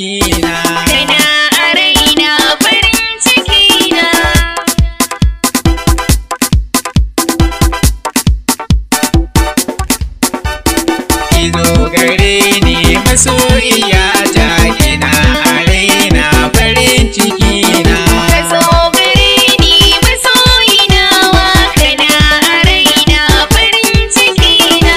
ciki na. Kana a raina farin ciki na. Ki zo gare ni masoyiya ta, kina a raina farin ciki na. Ka zo gare ni masoyina wa, kana a raina farin ciki na.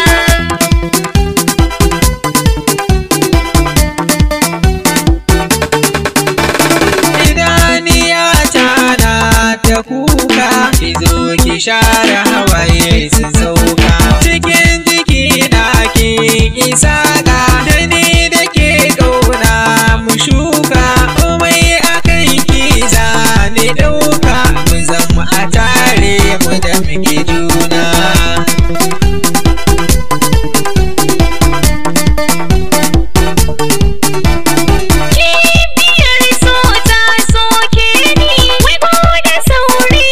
Idaniyata na ta kuka, ki zo ki share hawaye su sauka. Cikin jiki na ki isa da ni da ke ƙauna mu shuka. Komai akan ki za ni ɗauka, mu zama a tare mu da muke juna. Kibiyar so ta soke ni, wai ko da sauri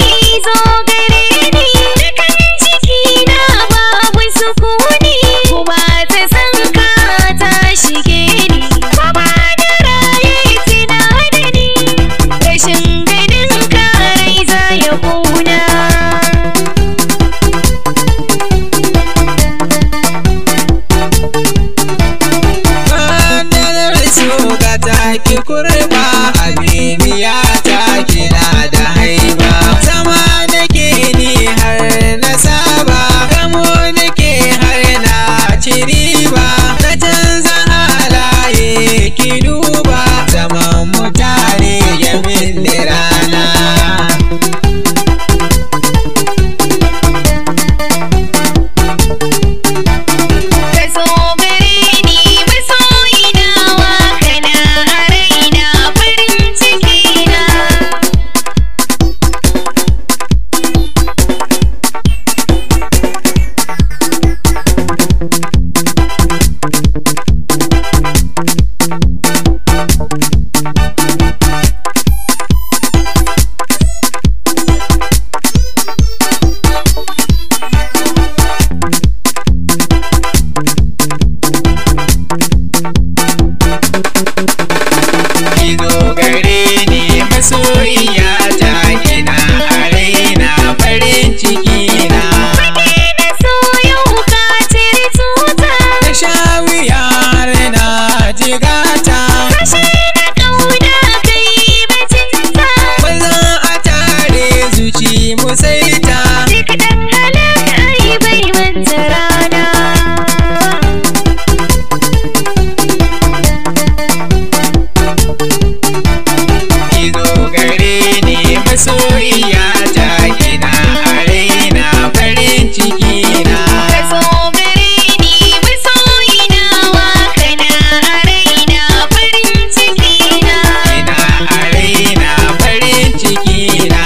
zo gare ni. Dukan jikina babu sukuni, kuma ta san ka ta shige ni. Ko ba da raye tina da ni, rashin ganin ka rai za ya ƙuna. Ranar so ga taki kurba, aminiya ta kina da haiba. Sama nake ni har na saba, gamo nake har na ci riba. Na canza halaye ki duba, zaman mu tare ya min rana. Ka zo gare ni masoyina wa, kana a raina farin ciki na. Ki zo gare ni masoyiya ta, kina a raina farin ciki na. Fage na so yau ka cire tuta, Na sha wuya har na jigata, kashe na ƙauna kai bacinta. kullum a tare zuci mu saita. Duk ɗan halak ai bai manta rana. Ki zo gare ni masoyiya ta, kina a raina farin ciki na. Ka zo gare ni masoyina wa, kana a raina farin ciki na. Kina a raina farin ciki na.